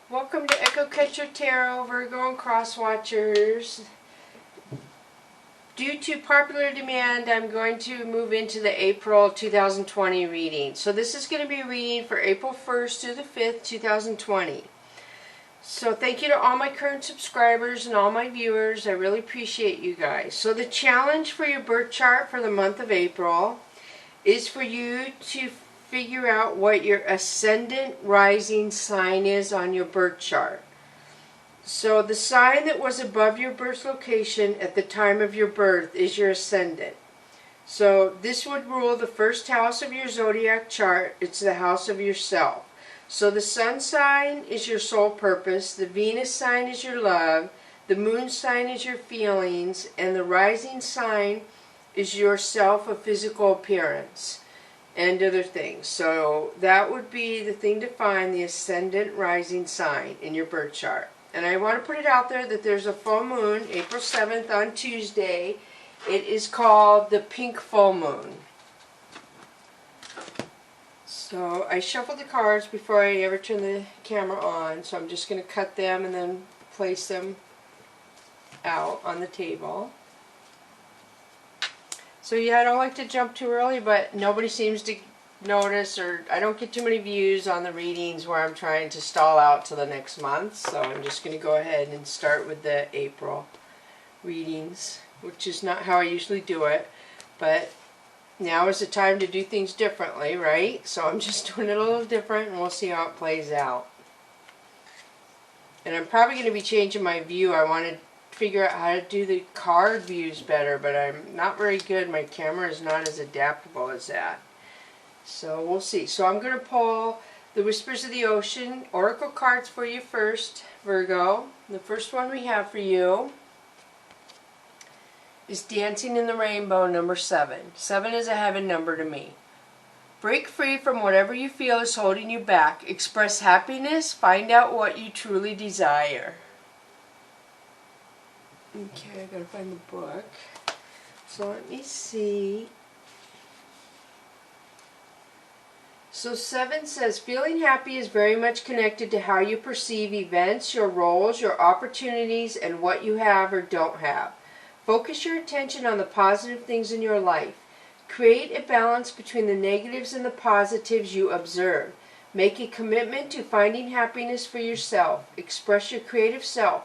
Welcome to Echo Catcher Tarot, Virgo and Cross Watchers. Due to popular demand, I'm going to move into the April 2020 reading. So this is going to be a reading for April 1st through the 5th, 2020. So thank you to all my current subscribers and all my viewers. I really appreciate you guys. So the challenge for your birth chart for the month of April is for you to figure out what your ascendant rising sign is on your birth chart. So the sign that was above your birth location at the time of your birth is your ascendant. So this would rule the first house of your zodiac chart. It's the house of yourself. So the sun sign is your soul purpose, the Venus sign is your love, the moon sign is your feelings, and the rising sign is your self of physical appearance and other things. So that would be the thing to find, the ascendant rising sign in your birth chart. And I want to put it out there that there's a full moon, April 7th on Tuesday. It is called the pink full moon. So I shuffled the cards before I ever turn the camera on. So I'm just going to cut them and then place them out on the table. So yeah, I don't like to jump too early, but nobody seems to notice, or I don't get too many views on the readings where I'm trying to stall out to the next month. So I'm just going to go ahead and start with the April readings, which is not how I usually do it, but now is the time to do things differently, right? So I'm just doing it a little different, and we'll see how it plays out. And I'm probably going to be changing my view. I want to figure out how to do the card views better, but I'm not very good. My camera is not as adaptable as that. So we'll see. So I'm going to pull the Whispers of the Ocean Oracle cards for you first, Virgo. The first one we have for you is Dancing in the Rainbow, number 7. 7 is a heaven number to me. Break free from whatever you feel is holding you back. Express happiness. Find out what you truly desire. Okay, I gotta find the book. So let me see. So 7 says, feeling happy is very much connected to how you perceive events, your roles, your opportunities, and what you have or don't have. Focus your attention on the positive things in your life. Create a balance between the negatives and the positives you observe. Make a commitment to finding happiness for yourself. Express your creative self.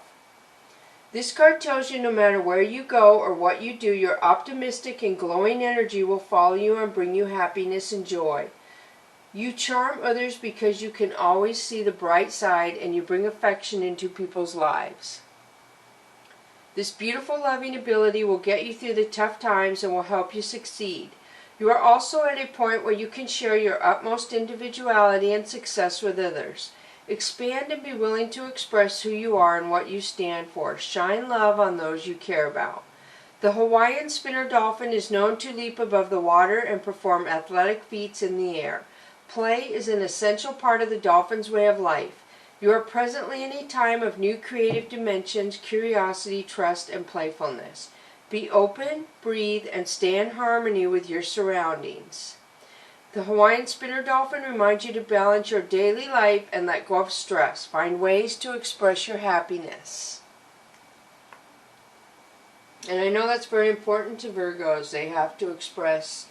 This card tells you no matter where you go or what you do, your optimistic and glowing energy will follow you and bring you happiness and joy. You charm others because you can always see the bright side, and you bring affection into people's lives. This beautiful loving ability will get you through the tough times and will help you succeed. You are also at a point where you can share your utmost individuality and success with others. Expand and be willing to express who you are and what you stand for. Shine love on those you care about. The Hawaiian spinner dolphin is known to leap above the water and perform athletic feats in the air. Play is an essential part of the dolphin's way of life. You are presently in a time of new creative dimensions, curiosity, trust, and playfulness. Be open, breathe, and stay in harmony with your surroundings. The Hawaiian spinner dolphin reminds you to balance your daily life and let go of stress. Find ways to express your happiness. And I know that's very important to Virgos. They have to express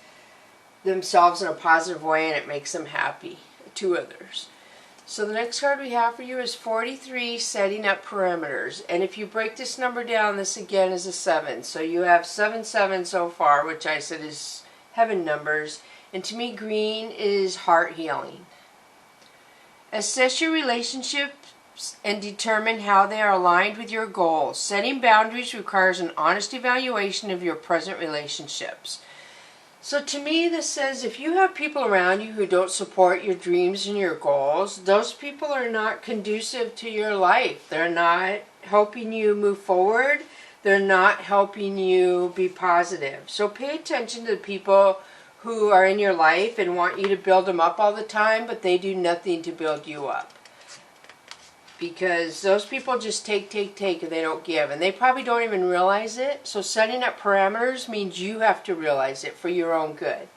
themselves in a positive way, and it makes them happy to others. So the next card we have for you is 43, Setting Up Perimeters. And if you break this number down, this again is a 7. So you have 7, 7 so far, which I said is heaven numbers. And to me, green is heart healing. Assess your relationships and determine how they are aligned with your goals. Setting boundaries requires an honest evaluation of your present relationships. So to me, this says if you have people around you who don't support your dreams and your goals, those people are not conducive to your life. They're not helping you move forward. They're not helping you be positive. So pay attention to the people who are in your life and want you to build them up all the time, but they do nothing to build you up. Because those people just take, and they don't give. And they probably don't even realize it. So setting up parameters means you have to realize it for your own good.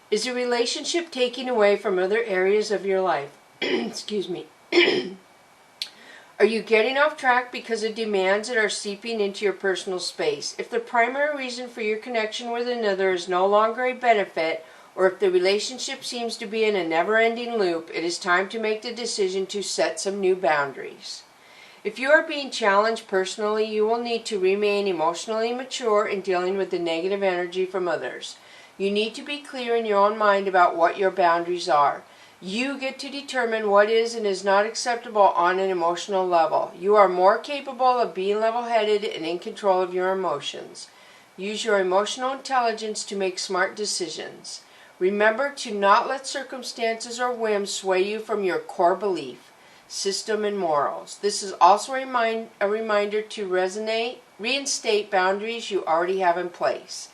Is a relationship taking away from other areas of your life? Excuse me. Are you getting off track because of demands that are seeping into your personal space? If the primary reason for your connection with another is no longer a benefit, or if the relationship seems to be in a never-ending loop, it is time to make the decision to set some new boundaries. If you are being challenged personally, you will need to remain emotionally mature in dealing with the negative energy from others. You need to be clear in your own mind about what your boundaries are. You get to determine what is and is not acceptable on an emotional level. You are more capable of being level-headed and in control of your emotions. Use your emotional intelligence to make smart decisions. Remember to not let circumstances or whims sway you from your core belief, system, and morals. This is also a reminder to reinstate boundaries you already have in place.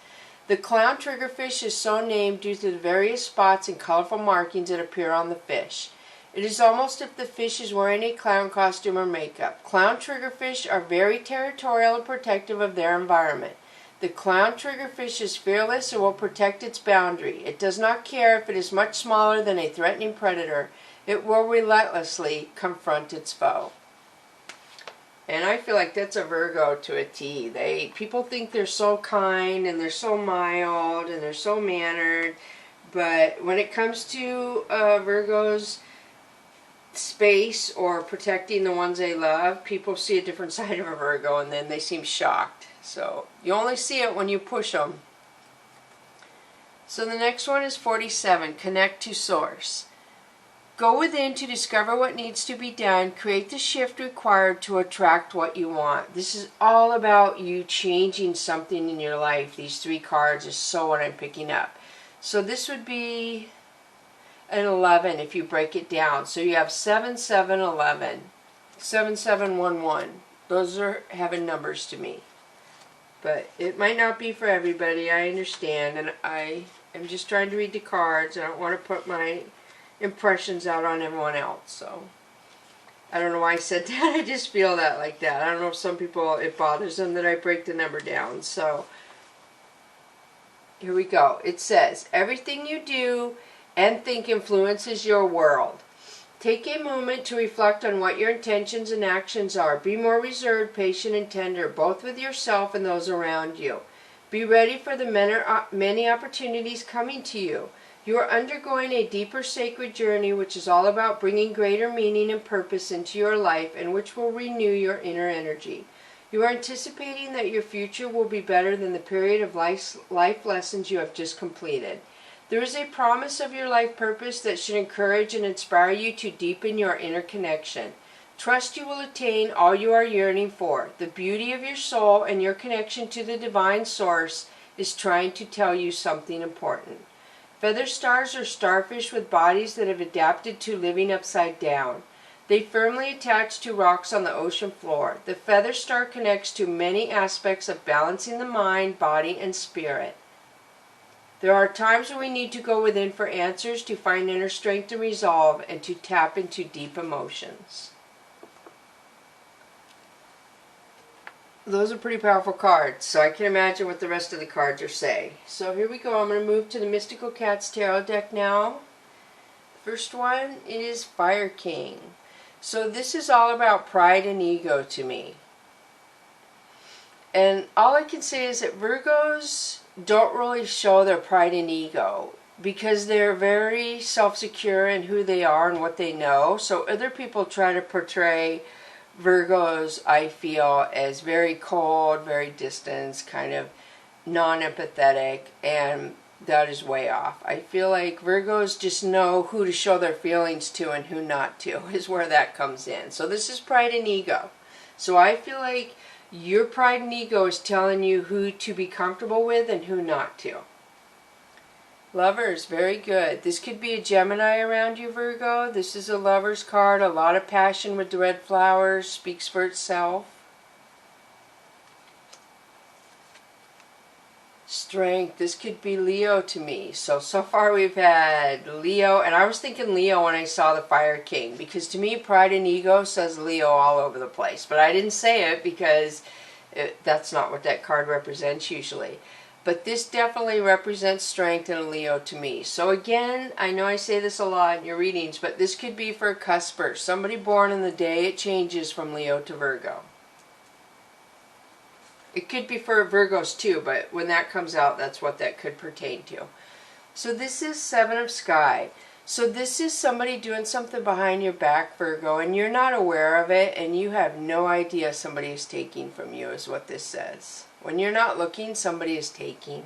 The clown triggerfish is so named due to the various spots and colorful markings that appear on the fish. It is almost as if the fish is wearing a clown costume or makeup. Clown triggerfish are very territorial and protective of their environment. The clown triggerfish is fearless and will protect its boundary. It does not care if it is much smaller than a threatening predator. It will relentlessly confront its foe. And I feel like that's a Virgo to a T. People think they're so kind and they're so mild and they're so mannered, but when it comes to Virgo's space or protecting the ones they love, people see a different side of a Virgo and then they seem shocked. So you only see it when you push them. So the next one is 47, connect to source. Go within to discover what needs to be done. Create the shift required to attract what you want. This is all about you changing something in your life. These 3 cards is so what I'm picking up. So this would be an 11 if you break it down. So you have 7, 7, 11. 7, 7, 1, 1. Those are having numbers to me. But it might not be for everybody. I understand. And I am just trying to read the cards. I don't want to put my impressions out on everyone else, so I don't know why I said that. I just feel that like that. I don't know if some people, it bothers them that I break the number down. So here we go. It says, everything you do and think influences your world. Take a moment to reflect on what your intentions and actions are. Be more reserved, patient, and tender, both with yourself and those around you. Be ready for the many opportunities coming to you. You are undergoing a deeper sacred journey which is all about bringing greater meaning and purpose into your life and which will renew your inner energy. You are anticipating that your future will be better than the period of life lessons you have just completed. There is a promise of your life purpose that should encourage and inspire you to deepen your inner connection. Trust you will attain all you are yearning for. The beauty of your soul and your connection to the divine source is trying to tell you something important. Feather stars are starfish with bodies that have adapted to living upside down. They firmly attach to rocks on the ocean floor. The feather star connects to many aspects of balancing the mind, body, and spirit. There are times when we need to go within for answers, to find inner strength and resolve, and to tap into deep emotions. Those are pretty powerful cards, so I can imagine what the rest of the cards are saying. So here we go. I'm going to move to the Mystical Cats Tarot deck now. First one is Fire King. So this is all about pride and ego to me. And all I can say is that Virgos don't really show their pride and ego because they're very self-secure in who they are and what they know. So other people try to portray Virgos, I feel, as very cold, very distant, kind of non-empathetic, and that is way off. I feel like Virgos just know who to show their feelings to and who not to, is where that comes in. So this is pride and ego. So I feel like your pride and ego is telling you who to be comfortable with and who not to. Lovers, very good. This could be a Gemini around you, Virgo. This is a Lover's card. A lot of passion with the red flowers. Speaks for itself. Strength. This could be Leo to me. So far we've had Leo. And I was thinking Leo when I saw the Fire King. Because to me, pride and ego says Leo all over the place. But I didn't say it because that's not what that card represents usually. But this definitely represents strength in a Leo to me. So again, I know I say this a lot in your readings, but this could be for a cusper, somebody born in the day it changes from Leo to Virgo. It could be for Virgos too, but when that comes out, that's what that could pertain to. So this is Seven of Sky. So this is somebody doing something behind your back, Virgo, and you're not aware of it, and you have no idea somebody is taking from you, is what this says. When you're not looking, somebody is taking.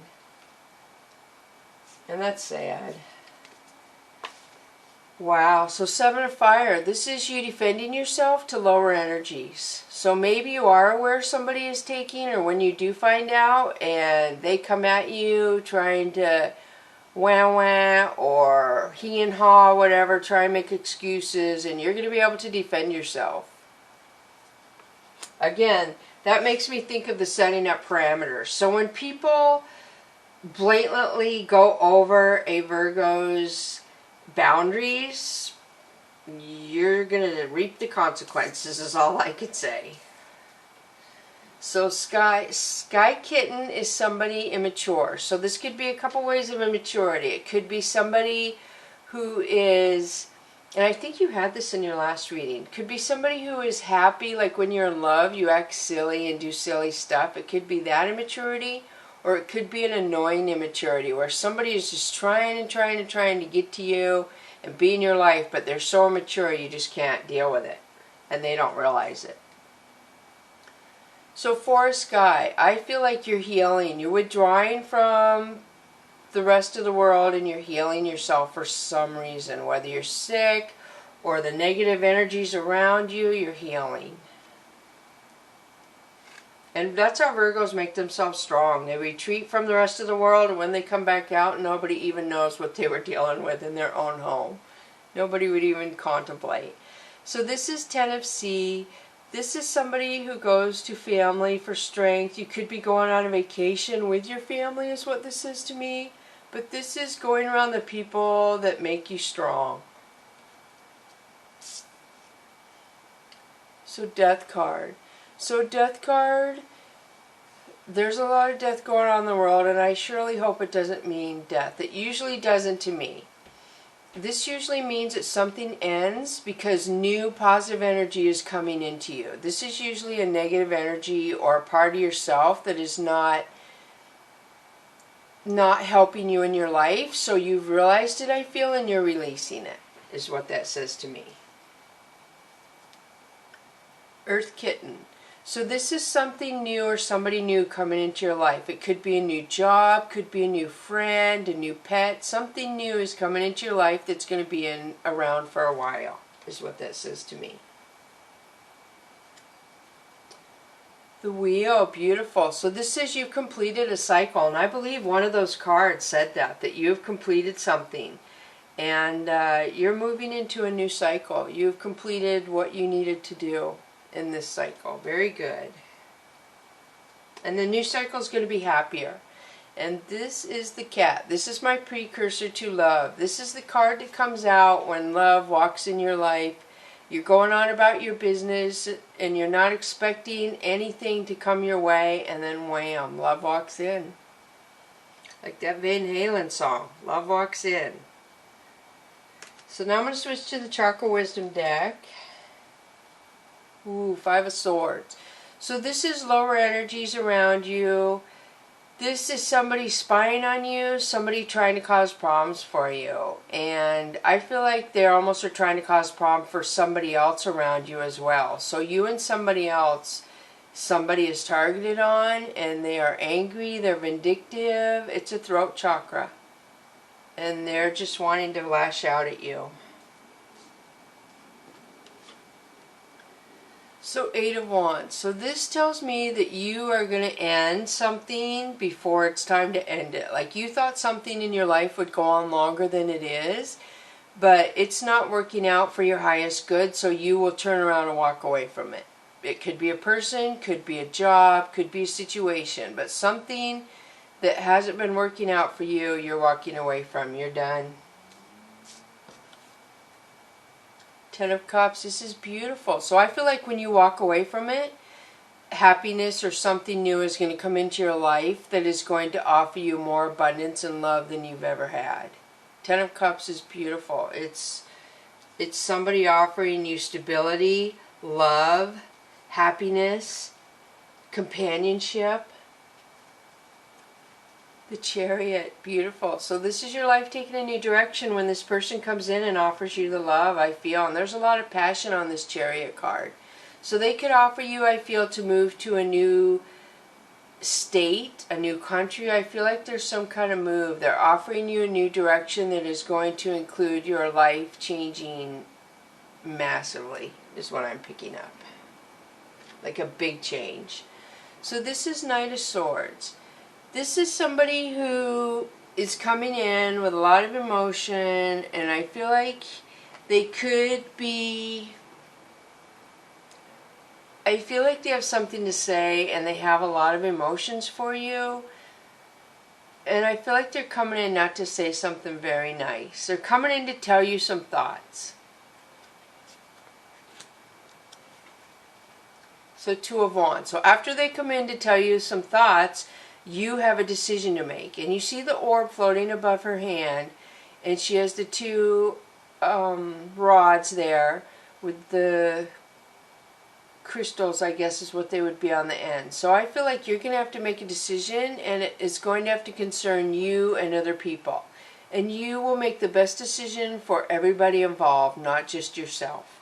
And that's sad. Wow, so Seven of Fire. This is you defending yourself to lower energies. So maybe you are aware somebody is taking, or when you do find out and they come at you trying to wah wah or he and haw, whatever, try and make excuses, and you're going to be able to defend yourself. Again, that makes me think of the setting up parameters. So when people blatantly go over a Virgo's boundaries, you're going to reap the consequences, is all I could say. So Sky Kitten is somebody immature. So this could be a couple ways of immaturity. It could be somebody who is, and I think you had this in your last reading, could be somebody who is happy, like when you're in love, you act silly and do silly stuff. It could be that immaturity, or it could be an annoying immaturity where somebody is just trying to get to you and be in your life, but they're so immature you just can't deal with it, and they don't realize it. So for Sky, I feel like you're healing. You're withdrawing from the rest of the world and you're healing yourself for some reason. Whether you're sick or the negative energies around you, you're healing. And that's how Virgos make themselves strong. They retreat from the rest of the world, and when they come back out, nobody even knows what they were dealing with in their own home. Nobody would even contemplate. So this is Ten of Sea. This is somebody who goes to family for strength. You could be going on a vacation with your family is what this is to me. But this is going around the people that make you strong. So Death card. So Death card, there's a lot of death going on in the world, and I surely hope it doesn't mean death. It usually doesn't to me. This usually means that something ends because new positive energy is coming into you. This is usually a negative energy or a part of yourself that is not helping you in your life. So you've realized it, I feel, and you're releasing it, is what that says to me. Earth Kitten. So this is something new or somebody new coming into your life. It could be a new job, could be a new friend, a new pet. Something new is coming into your life that's going to be around for a while, is what that says to me. The Wheel, beautiful. So this says you've completed a cycle, and I believe one of those cards said that you've completed something. And you're moving into a new cycle. You've completed what you needed to do in this cycle. Very good. And the new cycle is going to be happier. And this is the Cat. This is my precursor to love. This is the card that comes out when love walks in your life. You're going on about your business and you're not expecting anything to come your way, and then wham, love walks in. Like that Van Halen song, Love Walks In. So now I'm going to switch to the Chakra Wisdom deck. Ooh, Five of Swords. So this is lower energies around you. This is somebody spying on you, somebody trying to cause problems for you. And I feel like they almost are trying to cause problem for somebody else around you as well. So you and somebody else, somebody is targeted on, and they are angry, they're vindictive. It's a throat chakra. And they're just wanting to lash out at you. So Eight of Wands. So this tells me that you are going to end something before it's time to end it. Like you thought something in your life would go on longer than it is, but it's not working out for your highest good, so you will turn around and walk away from it. It could be a person, could be a job, could be a situation, but something that hasn't been working out for you, you're walking away from. You're done. Ten of Cups, this is beautiful. So I feel like when you walk away from it, happiness or something new is going to come into your life that is going to offer you more abundance and love than you've ever had. Ten of Cups is beautiful. It's somebody offering you stability, love, happiness, companionship. The Chariot, beautiful. So this is your life taking a new direction when this person comes in and offers you the love, I feel. And there's a lot of passion on this Chariot card. So they could offer you, I feel, to move to a new state, a new country. I feel like there's some kind of move. They're offering you a new direction that is going to include your life changing massively, is what I'm picking up. Like a big change. So this is Knight of Swords. This is somebody who is coming in with a lot of emotion, and I feel like they could be... I feel like they have something to say and they have a lot of emotions for you. And I feel like they're coming in not to say something very nice. They're coming in to tell you some thoughts. So Two of Wands. So after they come in to tell you some thoughts, you have a decision to make. And you see the orb floating above her hand. And she has the two rods there with the crystals, I guess is what they would be on the end. So I feel like you're going to have to make a decision, and it's going to have to concern you and other people. And you will make the best decision for everybody involved, not just yourself.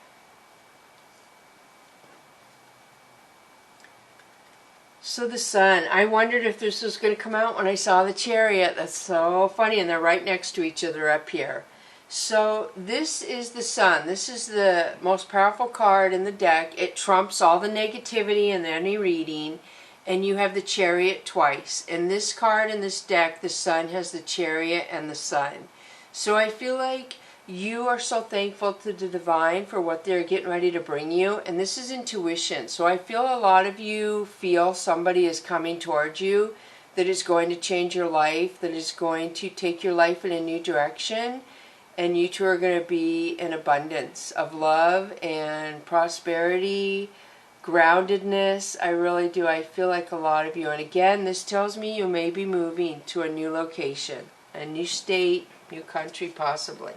So the Sun. I wondered if this was going to come out when I saw the Chariot. That's so funny, and they're right next to each other up here. So this is the Sun. This is the most powerful card in the deck. It trumps all the negativity in any reading. And you have the Chariot twice. In this card in this deck, the Sun has the Chariot and the Sun. So I feel like you are so thankful to the Divine for what they're getting ready to bring you. And this is intuition. So I feel a lot of you feel somebody is coming towards you that is going to change your life, that is going to take your life in a new direction. And you two are going to be in abundance of love and prosperity, groundedness. I really do. I feel like a lot of you. And again, this tells me you may be moving to a new location, a new state, new country possibly.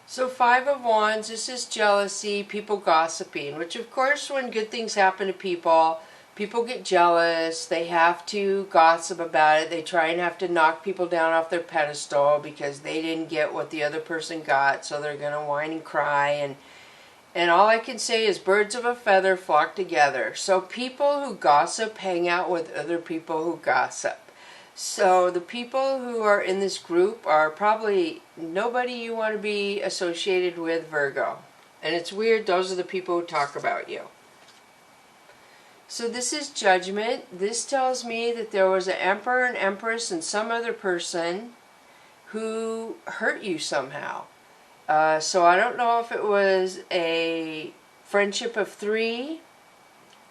So Five of Wands, this is jealousy, people gossiping, which of course when good things happen to people, people get jealous, they have to gossip about it, they try and have to knock people down off their pedestal because they didn't get what the other person got, so they're going to whine and cry, and all I can say is birds of a feather flock together. So people who gossip hang out with other people who gossip. So the people who are in this group are probably nobody you want to be associated with, Virgo. And it's weird, those are the people who talk about you. So this is Judgment. This tells me that there was an emperor, an empress, and some other person who hurt you somehow. So I don't know if it was a friendship of three,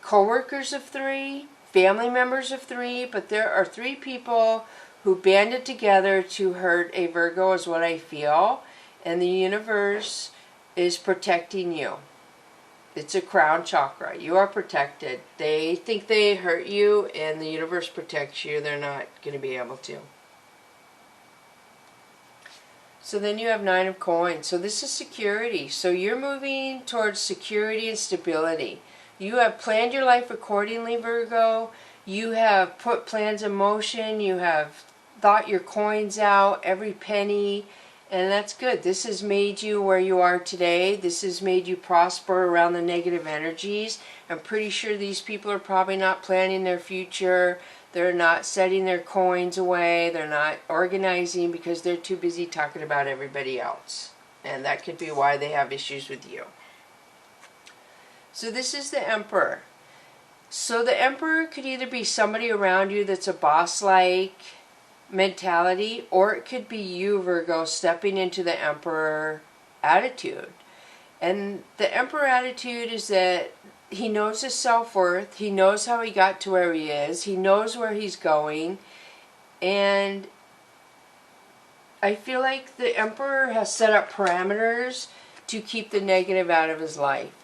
co-workers of three, family members of three, but there are three people who banded together to hurt a Virgo is what I feel. And the universe is protecting you. It's a crown chakra. You are protected. They think they hurt you and the universe protects you. They're not going to be able to. So then you have Nine of Coins. So this is security. So you're moving towards security and stability. You have planned your life accordingly, Virgo. You have put plans in motion. You have thought your coins out, every penny. And that's good. This has made you where you are today. This has made you prosper around the negative energies. I'm pretty sure these people are probably not planning their future. They're not setting their coins away. They're not organizing because they're too busy talking about everybody else. And that could be why they have issues with you. So this is the Emperor. So the Emperor could either be somebody around you that's a boss-like mentality, or it could be you, Virgo, stepping into the Emperor attitude. And the Emperor attitude is that he knows his self-worth, he knows how he got to where he is, he knows where he's going, and I feel like the Emperor has set up parameters to keep the negative out of his life.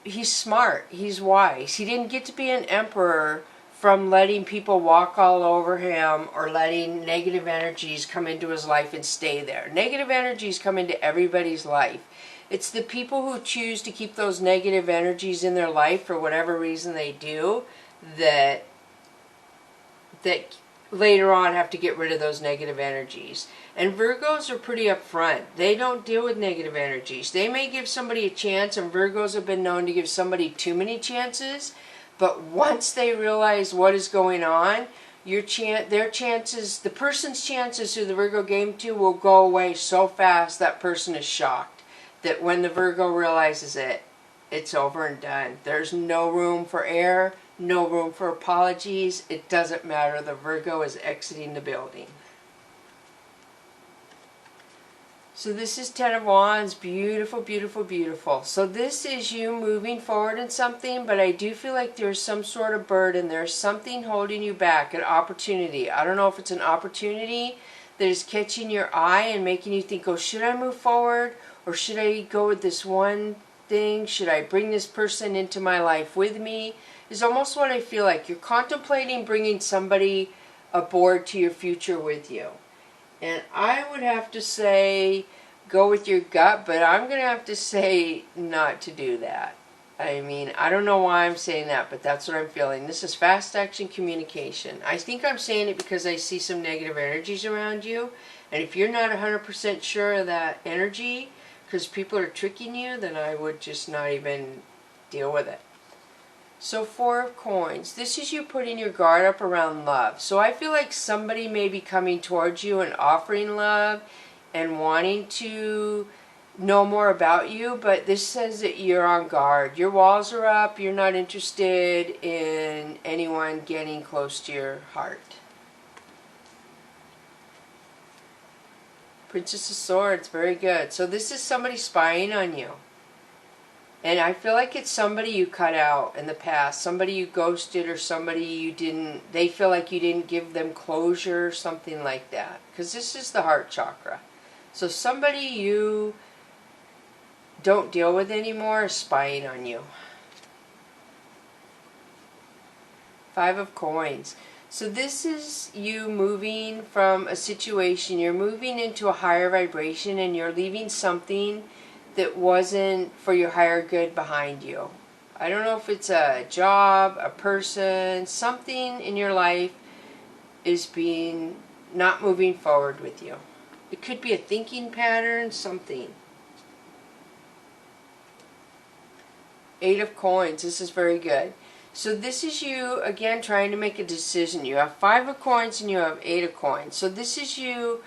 He's smart. He's wise. He didn't get to be an emperor from letting people walk all over him or letting negative energies come into his life and stay there. Negative energies come into everybody's life. It's the people who choose to keep those negative energies in their life for whatever reason they do that later on have to get rid of those negative energies. And Virgos are pretty upfront. They don't deal with negative energies. They may give somebody a chance, and Virgos have been known to give somebody too many chances, but once they realize what is going on, their chances, the person's chances who the Virgo gave to will go away so fast that person is shocked that when the Virgo realizes it, it's over and done. There's no room for error, no room for apologies. It doesn't matter. The Virgo is exiting the building. So this is Ten of Wands. Beautiful, beautiful, beautiful. So this is you moving forward in something, but I do feel like there's some sort of burden. There's something holding you back, an opportunity. I don't know if it's an opportunity that is catching your eye and making you think, oh, should I move forward? Or should I go with this one thing? Should I bring this person into my life with me? Is almost what I feel like. You're contemplating bringing somebody aboard to your future with you. And I would have to say go with your gut, but I'm going to have to say not to do that. I mean, I don't know why I'm saying that, but that's what I'm feeling. This is fast action communication. I think I'm saying it because I see some negative energies around you. And if you're not 100% sure of that energy, because people are tricking you, then I would just not even deal with it. So Four of Coins. This is you putting your guard up around love. So I feel like somebody may be coming towards you and offering love and wanting to know more about you, but this says that you're on guard. Your walls are up. You're not interested in anyone getting close to your heart. Princess of Swords. Very good. So this is somebody spying on you. And I feel like it's somebody you cut out in the past, somebody you ghosted, or somebody you didn't, they feel like you didn't give them closure, something like that. Because this is the heart chakra. So somebody you don't deal with anymore is spying on you. Five of Coins. So this is you moving from a situation, you're moving into a higher vibration and you're leaving something that wasn't for your higher good behind you. I don't know if it's a job, a person, something in your life is not moving forward with you. It could be a thinking pattern, something. Eight of Coins. This is very good. So this is you, again, trying to make a decision. You have Five of Coins and you have Eight of Coins. So this is you,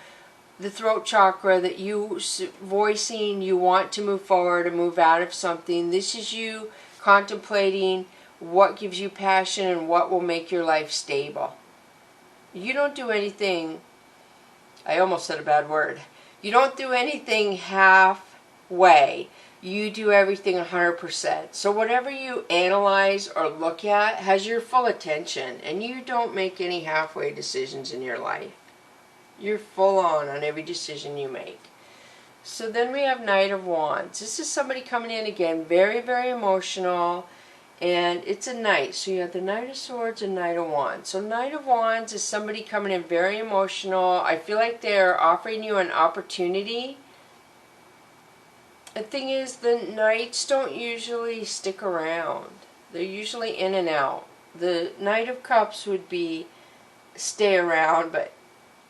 the throat chakra, that you voicing you want to move forward and move out of something. This is you contemplating what gives you passion and what will make your life stable. You don't do anything, I almost said a bad word. You don't do anything halfway. You do everything 100%. So whatever you analyze or look at has your full attention, and you don't make any halfway decisions in your life. You're full on every decision you make. So then we have Knight of Wands. This is somebody coming in again, very, very emotional. And it's a knight. So you have the Knight of Swords and Knight of Wands. So Knight of Wands is somebody coming in very emotional. I feel like they're offering you an opportunity. The thing is, the knights don't usually stick around. They're usually in and out. The Knight of Cups would be stay around, but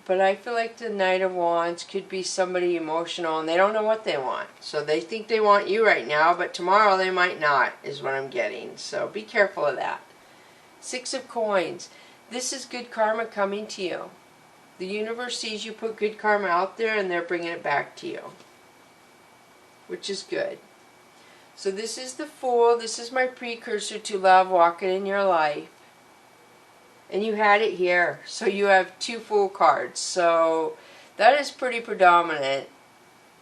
I feel like the Knight of Wands could be somebody emotional and they don't know what they want. So they think they want you right now, but tomorrow they might not, is what I'm getting. So be careful of that. Six of Coins. This is good karma coming to you. The universe sees you put good karma out there and they're bringing it back to you, which is good. So this is the Fool. This is my precursor to love walking in your life. And you had it here. So you have two Fool cards. So that is pretty predominant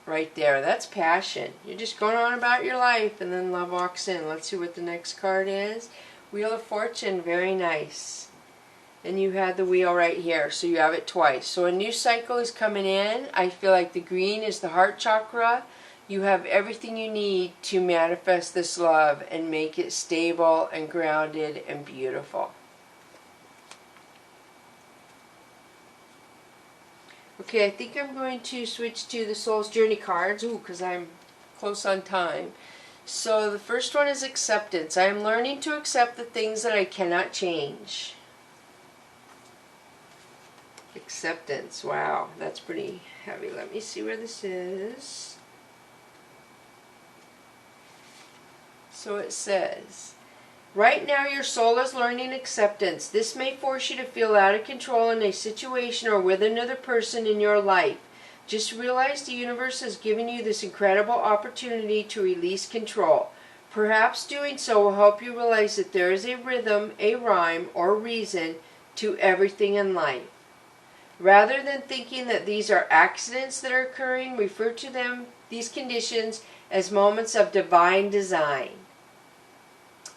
right there. That's passion. You're just going on about your life and then love walks in. Let's see what the next card is. Wheel of Fortune. Very nice. And you had the wheel right here. So you have it twice. So a new cycle is coming in. I feel like the green is the heart chakra. You have everything you need to manifest this love and make it stable and grounded and beautiful. Okay, I think I'm going to switch to the Soul's Journey cards, because I'm close on time. So the first one is acceptance. I am learning to accept the things that I cannot change. Acceptance. Wow, that's pretty heavy. Let me see where this is. So it says, right now your soul is learning acceptance. This may force you to feel out of control in a situation or with another person in your life. Just realize the universe has given you this incredible opportunity to release control. Perhaps doing so will help you realize that there is a rhythm, a rhyme, or reason to everything in life. Rather than thinking that these are accidents that are occurring, refer to these conditions, as moments of divine design.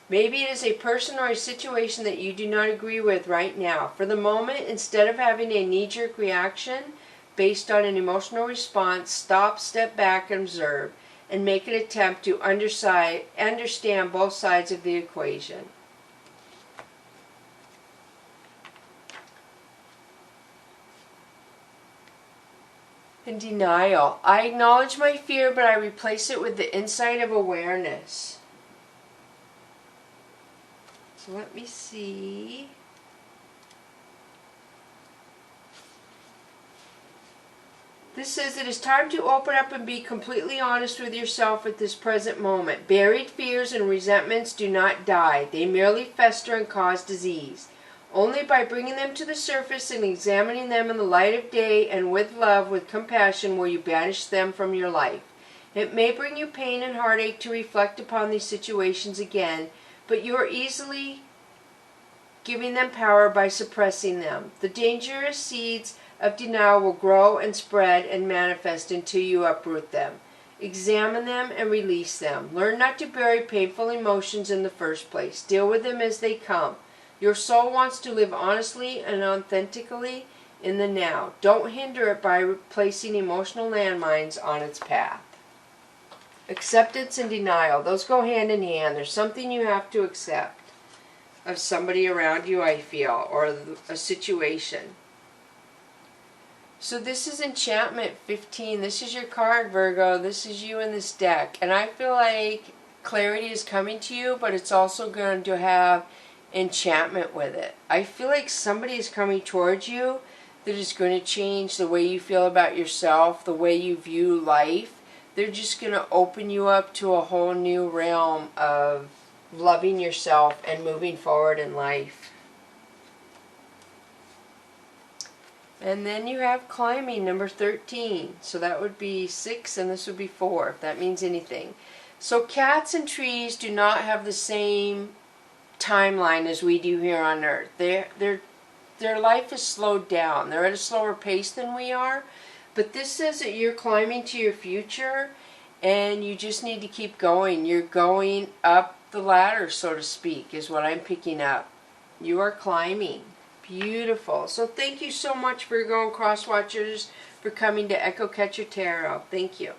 Maybe it is a person or a situation that you do not agree with right now. For the moment, instead of having a knee-jerk reaction based on an emotional response, stop, step back, and observe, and make an attempt to understand both sides of the equation. In denial, I acknowledge my fear, but I replace it with the insight of awareness. So let me see. This says it is time to open up and be completely honest with yourself at this present moment. Buried fears and resentments do not die. They merely fester and cause disease. Only by bringing them to the surface and examining them in the light of day and with love, with compassion, will you banish them from your life. It may bring you pain and heartache to reflect upon these situations again, but you are easily giving them power by suppressing them. The dangerous seeds of denial will grow and spread and manifest until you uproot them. Examine them and release them. Learn not to bury painful emotions in the first place. Deal with them as they come. Your soul wants to live honestly and authentically in the now. Don't hinder it by placing emotional landmines on its path. Acceptance and denial, those go hand in hand. There's something you have to accept of somebody around you, I feel, or a situation. So this is Enchantment 15. This is your card, Virgo. This is you in this deck. And I feel like clarity is coming to you, but it's also going to have enchantment with it. I feel like somebody is coming towards you that is going to change the way you feel about yourself, the way you view life. They're just going to open you up to a whole new realm of loving yourself and moving forward in life. And then you have climbing, number 13. So that would be 6 and this would be 4, if that means anything. So cats and trees do not have the same timeline as we do here on Earth. Their life is slowed down. They're at a slower pace than we are. But this says that you're climbing to your future and you just need to keep going. You're going up the ladder, so to speak, is what I'm picking up. You are climbing. Beautiful. So thank you so much, Virgo and Cross Watchers, for coming to Echo Catcher Tarot. Thank you.